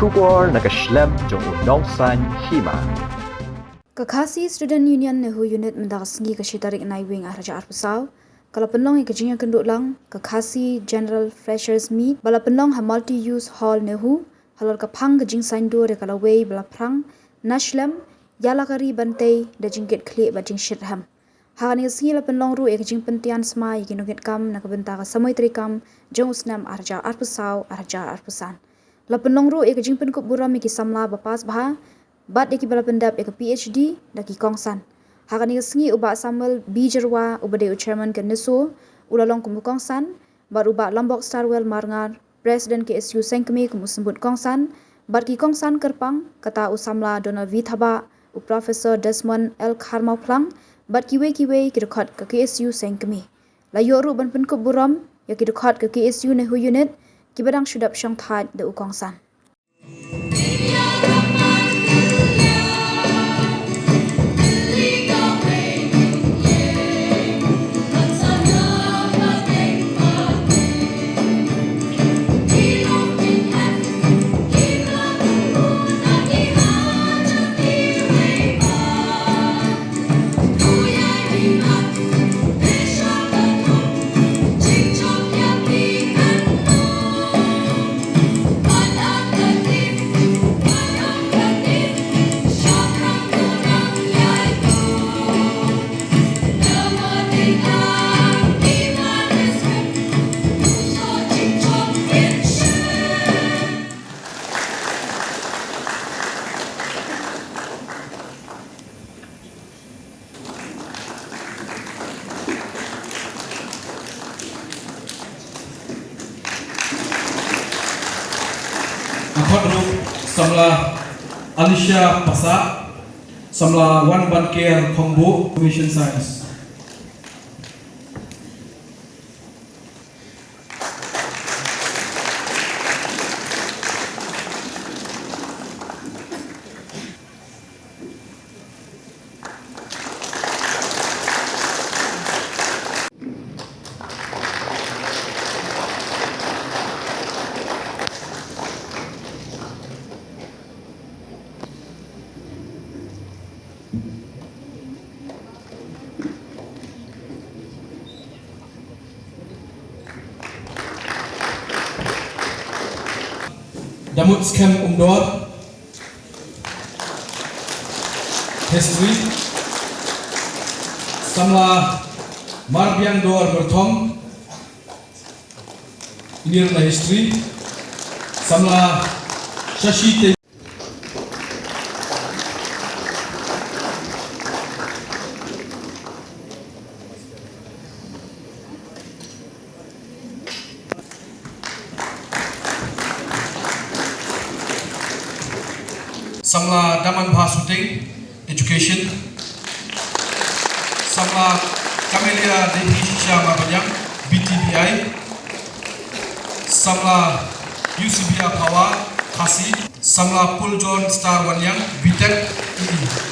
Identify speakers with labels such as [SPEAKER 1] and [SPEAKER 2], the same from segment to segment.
[SPEAKER 1] Shubor nakaslem jong unongsan hima.
[SPEAKER 2] Kakasi Student Union nehu unit mendaksngi kasyitarik naiwing araja arpusaw. Kalau penong yang kejinya kenduk lang, Kakasi General Freshers Meet, bala penong ha multi-use hall nehu, halor kapang kejing saindu de kalaway bala prang, nashlem, yala kari bantai, da jingkit klik ba jing shirham. Hakan ngasngi la penong ru kejing pentian sma yikinugit kam nakabenta ka samoy trikam, jong usnam araja arpusaw, araja arpusan. La penong ru kejing penkup buram iki samla bapas baha, bat iki bala pendap eka PhD daki kongsan. Hakan ngasngi uba Samuel Bijerwa ubade chairman ke nesu ulalong kumu kongsan, bat uba Lombok Starwell Marngar President KSU Sengkemi kumu sembut kongsan, bat ki kongsan kerpang kata usamla Donald V Thaba u Professor Desmond L Kharmau Plang, bat kiwe ki rekod ke KSU Sengkemi. La yoru ban penkup buram ya ki rekod ke KSU nehu unit ki badang syudap syang thad de u kongsan.
[SPEAKER 3] Akhadru samla Alicia Pasa samla Wan Ban Care Khongbu Commission Science. Damut Scam Umdor History samla Marbian Dor Berthong Nirna History samla Shashi samla Daman Bhasuting Education samla Camelia Dehi Shisha Mabanyang BTPI samla UCBA Power Khasi samla Puljon Star Wanyang BTEC EE.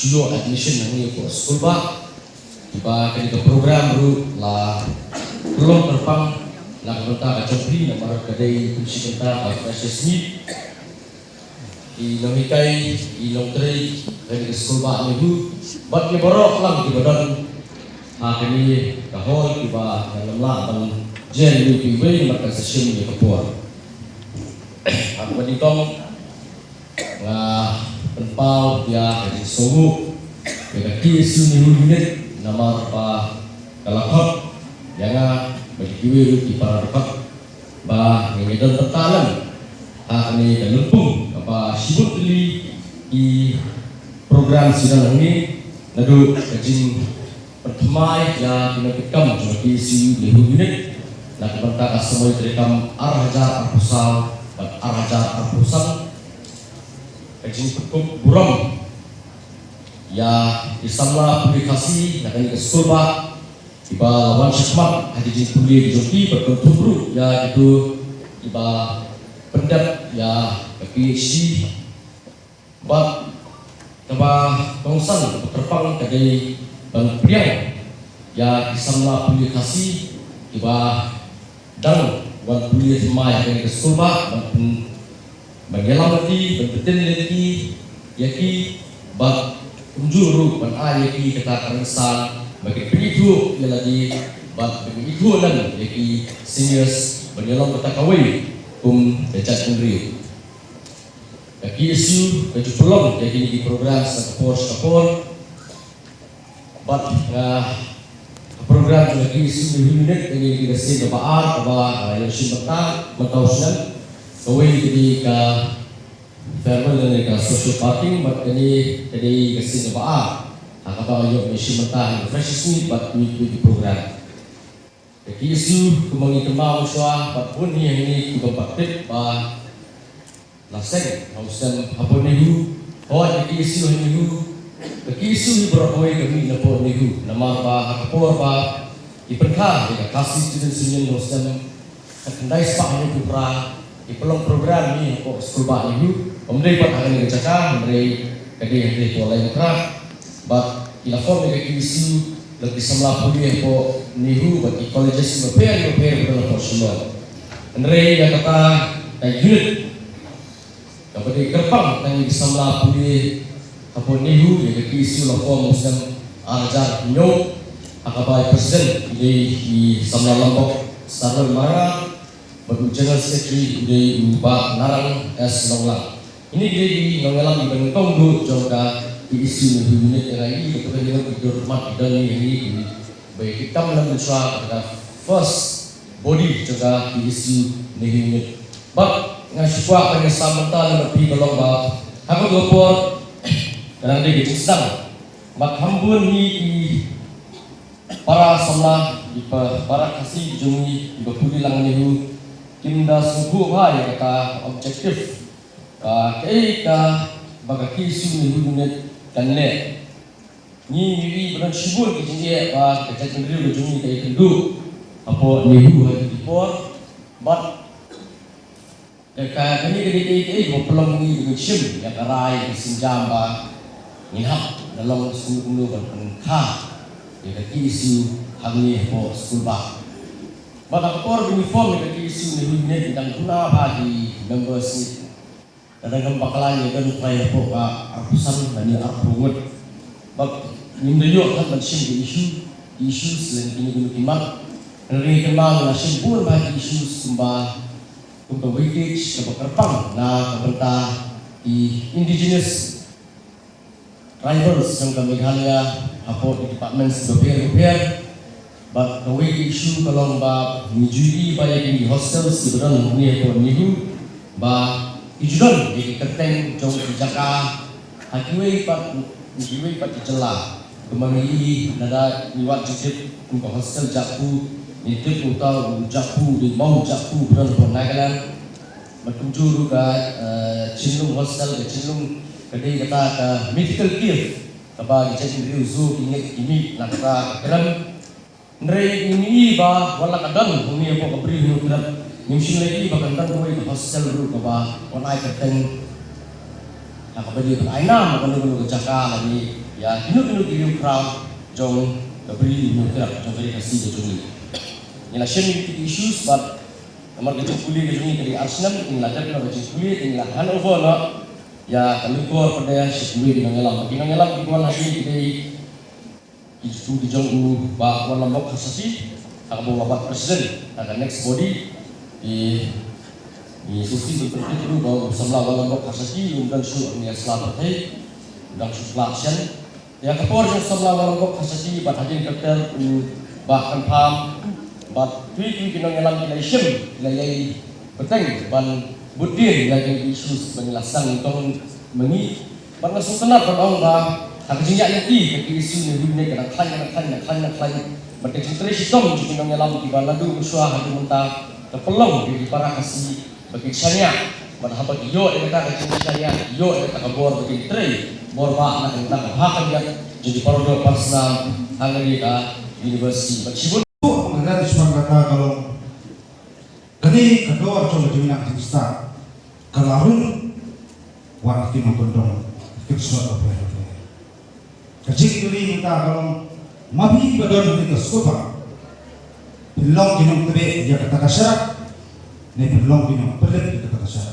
[SPEAKER 4] Sudah admission yang ini school ba, tiba ketika program ru lah belum terpang lah kita kacopri nama kedai kunci kita freshers meet, ilamikai ilongteri ketika school ba itu, buat ni borok lang tiba dan kami kahol tiba dalam lah dan jen lu tiba mereka session ni kepuar. Aku ni tong penpau dia dari Solo, kita KSU ni unit nama ba kalakot yang bagi kiwi di para dekat ba ngedon pertalan ini dalumpung apa sibuk di program sidang ini nadu kajing pertama ya pinakikam cuma isi lehu unit nak berta semua terekam arhajar arpusal arhajar arpusal kajing cukup buram ya disamla publikasi nak ini kesulba tiba lawan syakmat hadi kuliah di Jogja berkontribusi ya itu tiba pendap ya PhD buat tiba bangsan terpang kadai bang priang ya disamla publikasi tiba dan wan kuliah semai yang kesulba mengelam lagi berbetin lagi yaki bak unjuru ban ayaki kata keresan bagi pengidu yang lagi bagi pengidu dan yaki seniors menyelam kata kawai decat kendri yaki isu baju pelong jadi di program sekapor bat program lagi isu unit ini kita sih kebaan bahwa yang simbatan mentausan kawai jadi ke farewell dan ke social party bat ini jadi kasih kebaan kata ayok mesti mentah fresh ni bat di program. Jadi isu kemangi kembang usah bat pun ini juga baktit ba laseng hausan apa nihu oh jadi isu nihu jadi isu berapa kami napo nihu nama ba hakapor ba iperkah ya kasih student sunyin hausan kendai sepak ni kupra di pelong program ni kok sekolah nihu omdai pat akan dicakap omdai kadai boleh kerah but ila form ke isu lebih semula kuliah po nihu bagi colleges repair dalam porsulo andre ya kata unit kepada kerpang tang semula kuliah apa nihu ya ke isu la form muslim arjar nyo akabai presiden di semula lombok sarul mara bagi general secretary di ubah narang es nonglang ini dia di nonglang di bengkong du jongka di isu unit yang ini kita dengan hormat dan ini baik kita menunjukkan pada first body juga di isu unit but ngasih pada samanta lebih belum bah aku lapor kadang dia kisah mat hambun ni para sama di para kasih jumi di bapudi lang nihu kimda subuh hai kata objektif ka baga isu unit dan le ni beran sibul ke jinje ba kerja kendri berjumpa ke kendu apa nihu di por but dekat ini ke pelong ni dengan sim ya karai sinjam ba nihap dalam sunu berpengkah ya isu hamni po skulba but apa uniform ke isu nihu ni dan guna bagi members ni kadang bakalan ya kan upaya po apusan dan arpungut bak nimdeyo kan mensim isu selain ini guna timak dari kembang nasim pun bagi isu sembah untuk weightage ke kerpang na keberta di indigenous tribals yang kami halnya apa di department repair bak weightage isu kalau bak nijui banyak di hostel sebenarnya ni apa nihu bak Ijudan di keteng jauh di Jakarta, hakiway pat celah, kemangi nada niwat jikit untuk hostel Japu, itu utau Japu di mau Japu beran Nagaland, berkunjung ke Cinlung hostel ke Cinlung kedai kata ke mythical cave, kaba di Cinlung zoo ingat ini nak kata keram, nere ini bah wala kadang ini apa keberi nukirat. Mungkin lagi bahkan tanpa itu hostel dulu kaba onai keteng, nak beli aina makan dulu ke Jakarta lagi ya kinu crowd jong keberi nukirat jong beri kasih ke jong ini. Inilah seni issues but nomor kecil kuliah ke jong ini dari Arsenal inilah jadi nomor kecil kuliah inilah Hanover no ya kalau keluar pada sesuai dengan ngelam di mana lagi itu di jong bah wala lok kasasi tak bawa bapak presiden ada next body di susi seperti itu bahwa bersama lawan lok kasasi undang su ni selamat hai undang su selection Ya kapor jong samla warok khasati bat hajin kapter bahkan pam bat tui kinong yalam kita isim layai peteng ban budir yang isu penjelasan tong mengi ban langsung kenal pada ba tak jinjak yang ti isu ni dunia kadang klan bertek stresi tong kinong yalam di baladu usah hadu mentah terpelong di para kasih bagi syariah ban habat yo eta ka syariah yo eta ka bor bagi tre bor ba na tentang hak yang jadi parodo personal Amerika University Bakshibun
[SPEAKER 5] mengenai Islam kata kalau kini kedua coba diminang kita kelarun waktu mengkondong kesuatu apa kecil kali minta kalau mabi bedon kita sekolah belum kinong tebe dia kata kasar ne belum kinong pelit kita kata kasar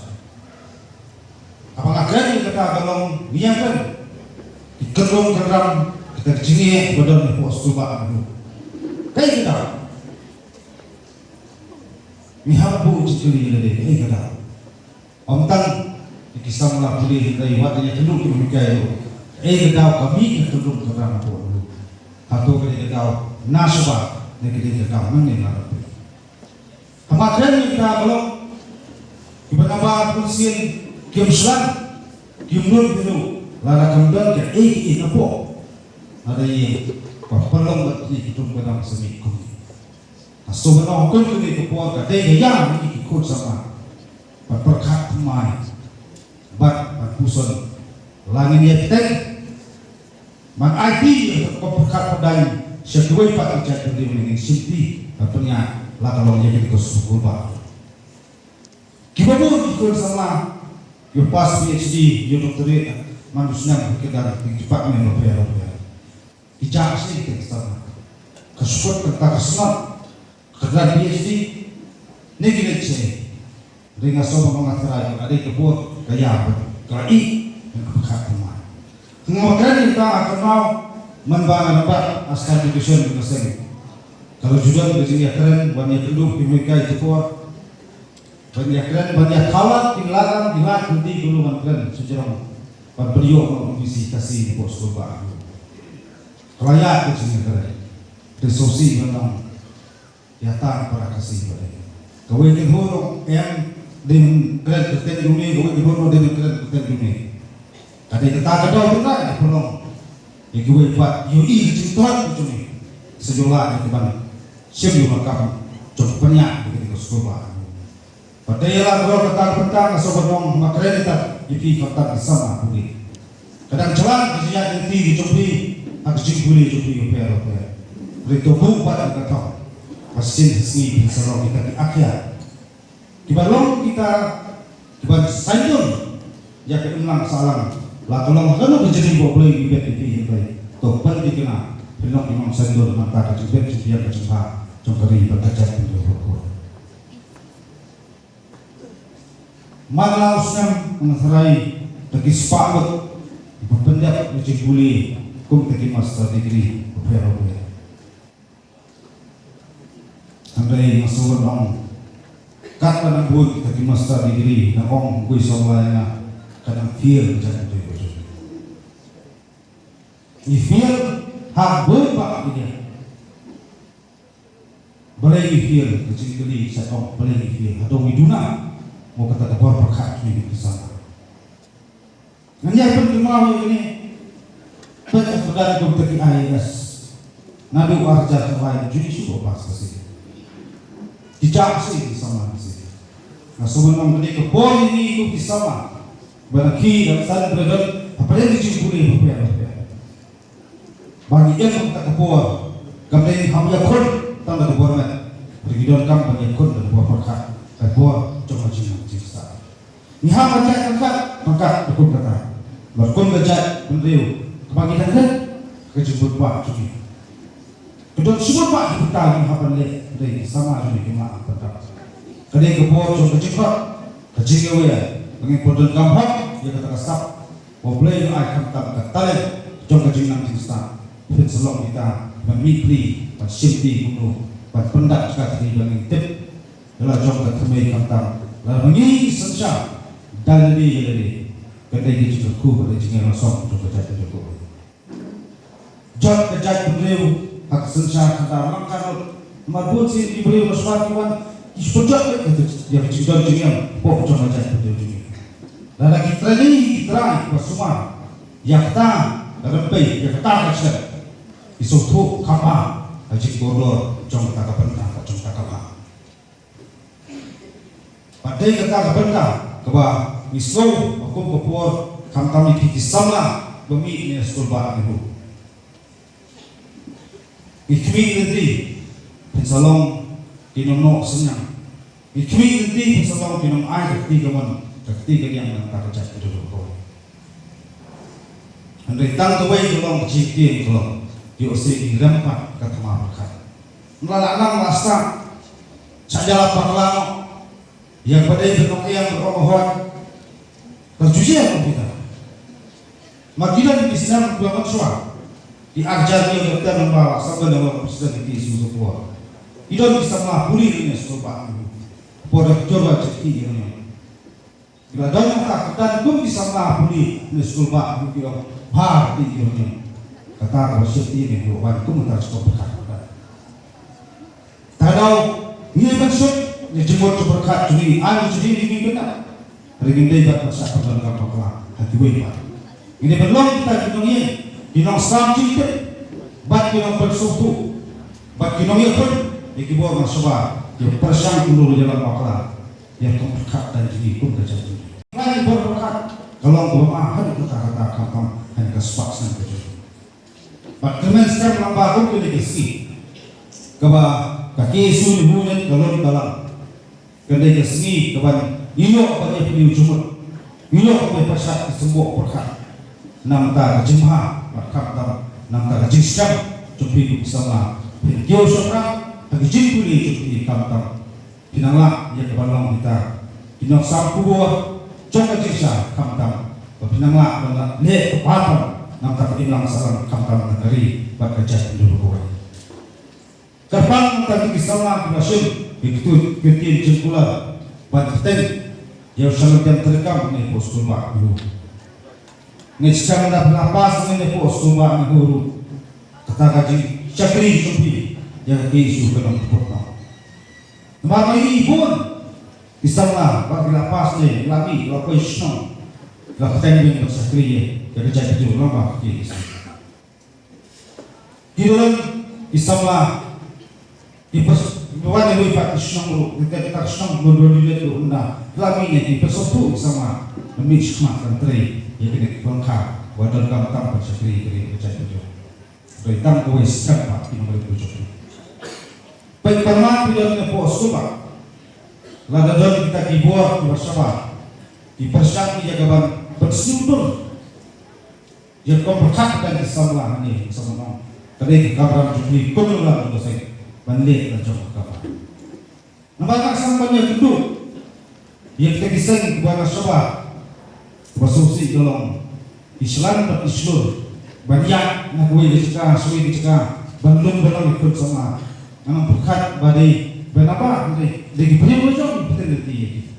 [SPEAKER 5] apakah kalian kata kalau niakan dikerong keram kita kecilnya bedon itu sekolah itu kayak kita mihabu cikuli lede kayak kita om tan dikisah malah boleh dari wadanya tunduk di mikayo kita kami tunduk keram itu atau kita nasabah kita mana lah kemarin kita kalau ibadah kursian kiamslan kiamnun itu lara kemudian ke apa ada yang perlong berarti itu dalam seminggu so kalau kau ini kepuas ada yang ikut sama berkat mai bat puson langit yang tek man IT berkat pedai sesuai pak jatuh di mana simpi katanya lah kalau yang itu sesuatu bah gimana ikut sama yo pas PhD yo doktorat manusia kita cepat menopel Ijazah sih kita kesukaan kita kesenang kerja PhD ni kita cek dengan semua mengatur ada kebun gaya kelai yang kebekat rumah. Kemudian kita akan mau membangun apa askar education di Mesir. Kalau jujur di sini keren banyak penduduk di mereka itu kuat banyak keren banyak kawan di ladang di ladang di dulu keren sejarah beliau mengisi kasih di pos kurba. Layak itu sini keren, resursi memang nyata para kasih pada. Kau ingin huruf yang dengan keren kerja dunia, kau ingin huruf dengan keren kerja dunia. Kadang kita kadang kita di pulau, yang kau buat UI kecintaan itu ni sejumlah itu bang, siapa yang makam cukup banyak di sekolah. Padahal kalau petang sobat makanya kita itu petang sama boleh. Kadang jalan kerja yang dicobi aku boleh cuci opera. Berito buat kita tahu. Pasin sini bisa kita di akhir. Dibalong kita diban sayun ya keenam salam. Lah kalau makan berjadi boleh di BTP ini. Topan dikena. Belum imam sayun mata kecil dia kecempa. Congkari berkaca pintu berkuat. Mana usam mengesarai bagi sepakat berpendak cuci boleh. Kum teki master degree opera. Andai masuk dong. Kat pada buat teki master degree, na ong kui somlanya kadang fear jadi tu. Ni fear hak berpak dia. Boleh fear kecil kali saya boleh fear. Atau widuna mau kata kabar berkat ni di sana. Nanya pun mau ini. Banyak saudara kompeti IAS nadu arja terlain jadi sudah pas kesini dijak sih sama sini nah sebelum beli ke bol ini itu sama bagi dan saya berada apa yang dicipuli apa bagi yang tak kebor kemudian hamil kun tanda kebor net pergi dalam kamp bagi kun dan buah perkat kebor coba jingan cipta ni hamil macam maka berkun kata berkun bejat beliau bagi kita kejebut pak cuci. Kedua semua pak kita hapan le dari sama jadi kema apa. Kadang kebor coba cepat kecil ya. Dengan kodon gampang dia kata kasap. Boleh akan tak ketalen coba jinang cinta. Fit selong kita memikli bersimpi bunuh berpendak sekali dengan tip. Dalam coba terbaik kantang. Lalu ini sensya dan lebih. Kadang kita cukup pada jinang langsung coba jadi cukup. Isbat kejat beliau hak sensar kata makan marbun sin beliau masbat kiwan isbojak itu yang sudah jengian pok cuma kejat beliau jengian dan kita ni kita pasuma yakta rempai yakta kecil isutu kapa haji kodor jong tak benda jong tak kapa padai kata benda keba islo hukum kepor kami kita sama bumi ni sekolah itu ikmi nanti pensalong dinono senyang ikmi nanti pensalong dinom air ketiga yang tak kerja itu dulu andai tang tu bayi tolong cikin tolong diusir rempat kata makan melalak masa sajalah paklang yang pada bentuk yang beromohan terjujian kita magidan di sini berbuat suara diajar dia dokter membawa sampai dengan presiden di suatu buah. Itu bisa mengapuli ini sekolah itu. Pada coba cek ini. Bila dalam tak pun bisa mengapuli ini sekolah itu dia hati ini. Kata presiden ini bukan komentar sekolah berkat. Tahu ini maksud ini jemput berkat jadi anu jadi ini benar. Regim dia bahasa perdagangan pakaian hati baik. Ini belum kita dunia. Dinong sampai itu, bat dinong bersuku, bat dinong itu, ikibuah masalah, dia persang dulu jalan maklar, dia berkat dan jadi pun terjadi. Lain berkat, kalau belum ahad itu kata kampung hanya kesepakatan terjadi. Bat kemen sekarang lambat itu dikisi, keba kaki suni bunyi kalau dalam, kedai kesini keban ino pada pilih cuma, ino pada persat semua berkat, nampak jemaah. Makam nampak jinsam cukup sama video seorang lagi jimpuli cukup kamtam pinanglah yang kebalang kita pinang sampu coba jinsam kamtam pinanglah dan le kepapan nampak pinang salam kamtam negeri berkerja dulu buat kapan tadi kisahlah berhasil ikut ketin jempula banten yang sangat yang terekam nih posko mak dulu Ngejar nak berlapas dengan pos rumah guru kata kaji cakri cumpi yang isu dalam kota. Nama ini pun istamlah bagi lapas ni lagi lapas isno lakukan dengan cakri yang kerja itu lama kiri. Di dalam istamlah di buat yang lupa isno kita isno berdua di itu unda lagi ni di pesotu sama demi semak dan teri. Ia kena bangkang, wadah kamtam bercakri dari kerja itu. Beritang kau siapa yang boleh berjumpa. Baik permat bila kita pos rumah, lada dalam kita dibuat bersama, dipersiapkan jagaban bersundur. Yang kau berkatakan di sebelah ini bersama. Tadi kabar jumpa kau ulang untuk saya balik dan jumpa kabar. Nampak sampainya kedua, yang kita kisah kepada sebab. Bersusi dalam Islam dan Islam banyak nak gue dicegah, suwi dicegah, belum ikut sama, anak berkat badai, benapa dari beri macam betul betul.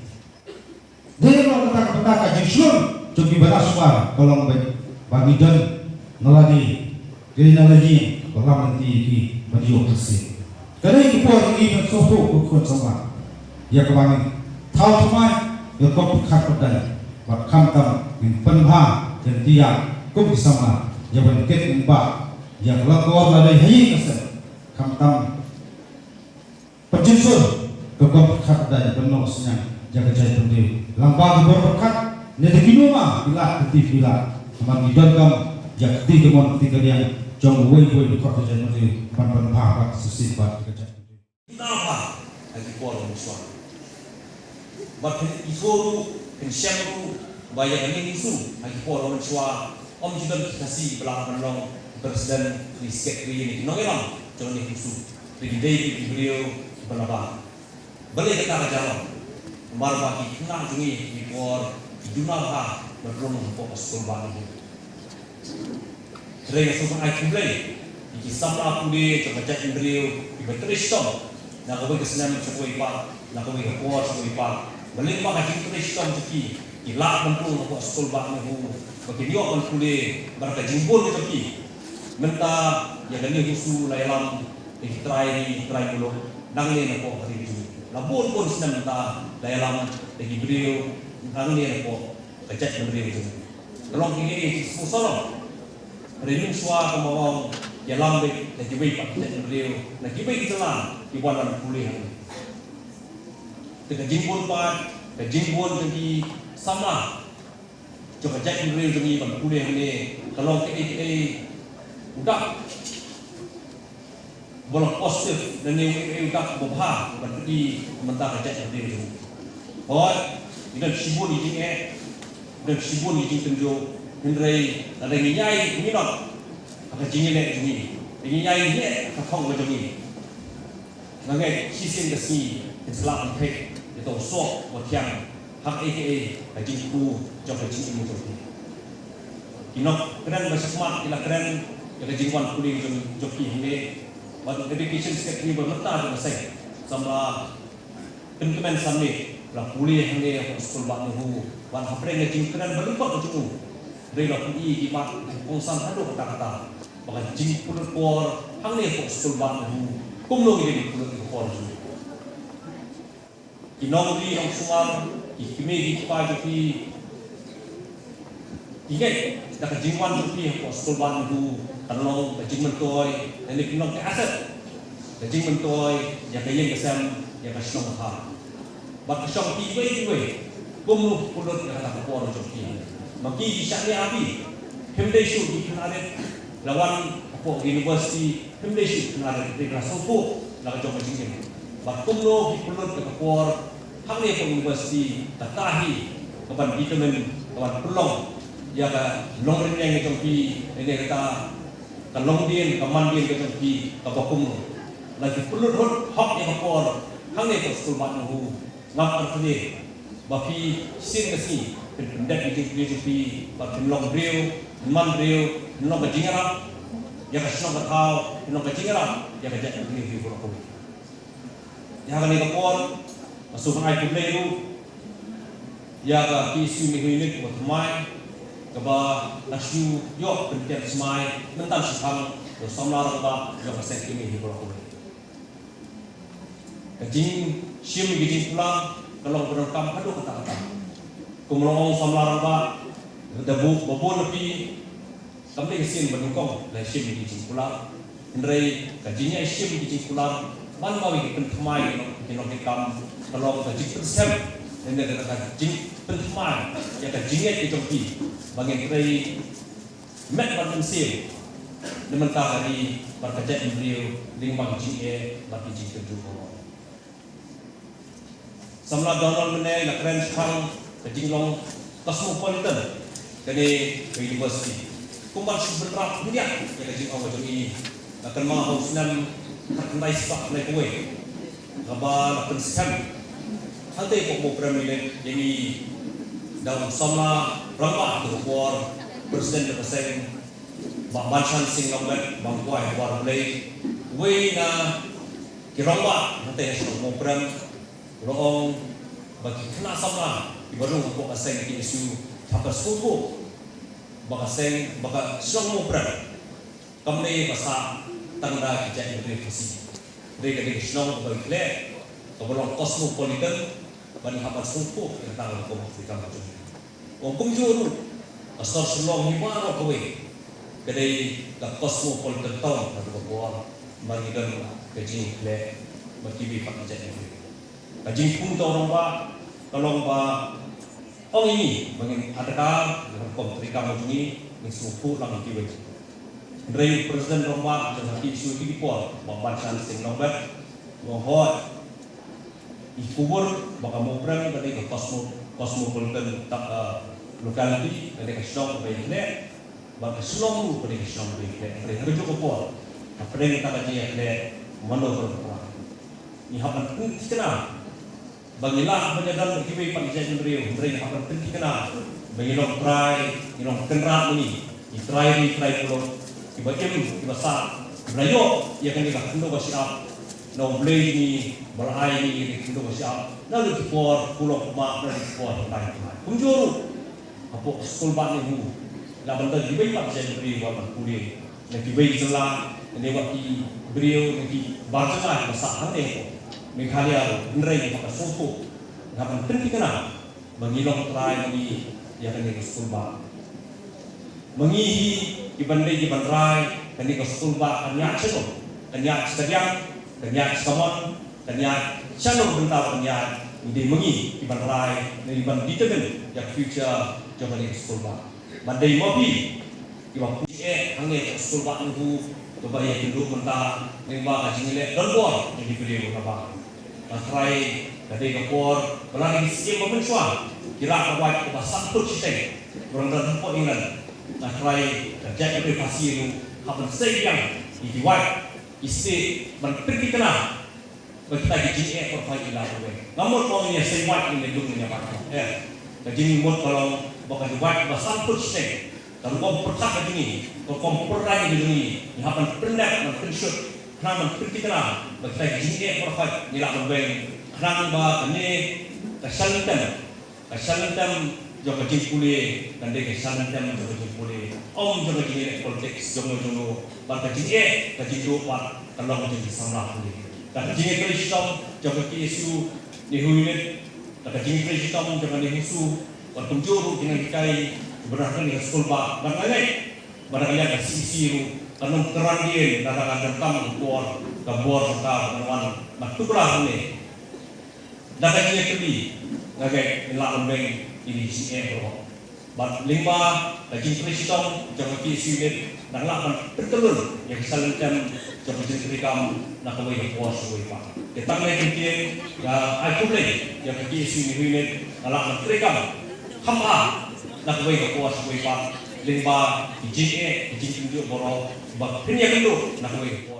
[SPEAKER 5] Dia kalau kata kaji Islam, coba balas soal kalau bagi dan naladi, jadi naladi kalau nanti di baju bersih. Kerana itu pun ini sesuatu ikut sama, ya kemarin tahu semua, ya kau berkat pedang. Bakam tam penha dan dia kau bersama jaban ket mbak yang lakor ladai hayi kasar kam tam penjinsur kau berkat dan penosnya jaga jaya penting lambang berkat nede kinuma bila ketif bila teman didagam jak tiga mon tiga yang jong woi di kota jaya penting pan susi bat kerja
[SPEAKER 4] kita apa lagi kuat musuh bat iforu Pensiamu bayar ini isu lagi pola mencua om juga kasih belakang long presiden riset ini nongelam jangan isu jadi day beliau berapa balik kita jalan kembali bagi kenal jungi di por junalha berlung fokus korban itu Raya susun aiku beli di samla pudi coba cek beliau di beteristom nak kau kesenangan cukup ipak nak kau kekuat cukup ipak balik mak haji Kristen ceki ilak kumpul nak sekolah bak nahu bagi dia kumpul berkat jimpul ceki
[SPEAKER 6] menta ya gani husu la yalam try mulo nang ne na po hari ju labun pun sinam menta la yalam lagi beliau nang ne na po kacak beliau ju kalau ini susah hari ini suara kemauan yalam lagi baik kacak beliau lagi baik jalan di bulan kuliah dengan jimbon pat jimbon jadi sama coba cek beliau jadi bulan kuliah ini kalau ke udah bolong positif dan yang udah berbahaya berarti mentah kacak beliau itu. Oh, ini sibuk ini dan sibuk ini tunjuk Hendrai ada nyai minot apa jingin ini nyai ni kafong macam ni. Nangai sisin kesini Islam pek itu sok watiang hak AKA jingku jauh jingin macam ni. Kinok keren bahasa smart kila keren kila jingwan kuling joki ini. Waktu education step ini bermata dengan saya sama penteman samne lah kuliah ini aku sekolah baru wan hapreng jing keren berlipat macam tu. Dari lah pui di mat kongsan hadu kata-kata bahkan jing pulut por hang ni aku sekolah baru kumlo ini pulut por tu. Kinong di yang suar ikimi di pagi ingat kita jingwan joki aku sekolah baru kalau jing mentoy dan kinong ke aset jing mentoy ya kayen kesam ya kasong ha bak kasong tiwei kumlu pulut kata por joki maki bisa ni api hemdesu di kanaret lawan apa university hemdesu kanaret di kelas sopo la jong jing bak kumlu di pulut kata por hang ni apa university tatahi kapan vitamin kapan pelong ya ka long ren yang joki ini kata kalong din kaman din ke tempi kabakum lagi perlu hak yang kapor hang ne ko mat nu ngap arti bapi sin kasi pendak di tempi ba long breu man breu no ba jingara ya ka sno ba tau no ba jingara ya ka jak ni ko ko ya ka ni kapor masuk ai ku breu ya ka kisu ni ini ko mai kaba nasu yok penting semai mental sipang do samlar ba yo pasal kini hi berlaku kajing sim gijing pulang kalau berengkam aduh kata-kata kumrong samlar ba debu bobo nepi kami kesin berengkong la sim gijing pulang ndrei kajingnya sim gijing pulang man bawi pentemai no kikam kalau kajing persep dan kata jing pentemai ya kajingnya itu pi bagian dari met manusia dementah hari berkerja beliau dengan jing bagi jing kejuruh samla Donald menai nak keren sekarang kajing long cosmopolitan dari university kumbang sebenarnya dunia yang kajing awal jam ini akan mahu senam terkendai sebab naik kue kabar akan sekali hal itu pokok premier yang ini dalam sama rangka terkuat presiden terpesing banchan sing lombat bangkuai war play we na kirangba nanti semua program roong bagi kena sama ibaru ko aseng ki isu apa suku bakaseng baka semua program kami basa tanda kijak universiti mereka di senang bagi le kebolong cosmopolitan bani apa suku yang tahu ko Afrika macam Ongkom juru, asal selong hibah kowe, kedai la cosmopolitan town atau keluar, bagi dan kaji le, bagi bipak jadi. Kaji pun tahu orang kalau oh ini, bagi adakah dalam Afrika macam ini, mensuku lagi kiwe. Dari presiden Roma dan hati isu ini dipol, banchan sing nombat, mohon ikubur, baka mau berang kedai cosmopolitan locality dari Kesulong ke Baikle, bagi Kesulong ke Kesulong ke Baikle, dari Harjo ke Pol, apa yang kita kaji Baikle, mana berperang. Ini hapan pun dikenal. Bagilah menyadar berkibai panggilan beliau, mereka hapan pun dikenal. Bagilah try, ilong kenrat ini, try pulau, dibajem, dibasar, belayo, ia kan dikah kendo bersiap, no blade ni, berai ni, kendo bersiap, lalu dipor pulau mak, lalu dipor lain. Kunjuru. Apa sekolah ni hu, la benda dibai pak saya beri buat kuliah. nanti bayi jelah nanti waktu beliau nanti baca masak hande mengkalia benerai maka sopo ngapan penting kena mengilong try mengi yang kena sekolah mengihi ibandai ibandrai kena sekolah kanyak cekok kanyak sediang kanyak samon kanyak channel bentar kanyak ide mengi ibandrai iban ditemen yang future jangan kena sekolah bandai mobi iba puji hange sekolah itu coba ya dulu mentah lima kajingile dorbor yang dibeli apa try dari kapor pelari skim memensua kira kawat ke satu cite orang dan po ingan try kerja ke pasir hapan sayang diwat isi berpergi kena kita dijin profile ilah we namun kalau ni sayang ini dulu ni apa jadi mut kalau bukan diwat ke satu cite kalau kau percaya begini kau percaya begini hapan pendak menshut namun ketika kita jadi profit nilai lebih kerana bah ini kesalantam juga jempuli dan dek kesalantam juga jempuli juga jadi politik jono bah jadi kajian buat kalau menjadi samlah puli dan jadi Kristus juga isu dihukum dan jadi Kristus juga dihukum buat penjuru dengan kai berakhir di sekolah barangkali ada sisi karena terang dia datang tam keluar serta penemuan maktulah ini datang dia kembali ngagai elak lembeng ini si bat lima lagi Kristus jangan kisi dan lapan bertelur yang salinkan jangan ceritakan nak kawai puas kawai pak datang lagi dia aku lagi yang kisi ini lapan ceritakan hamba nak kawai puas kawai pak lima dijin tunjuk borong bak punya dulu nak kawai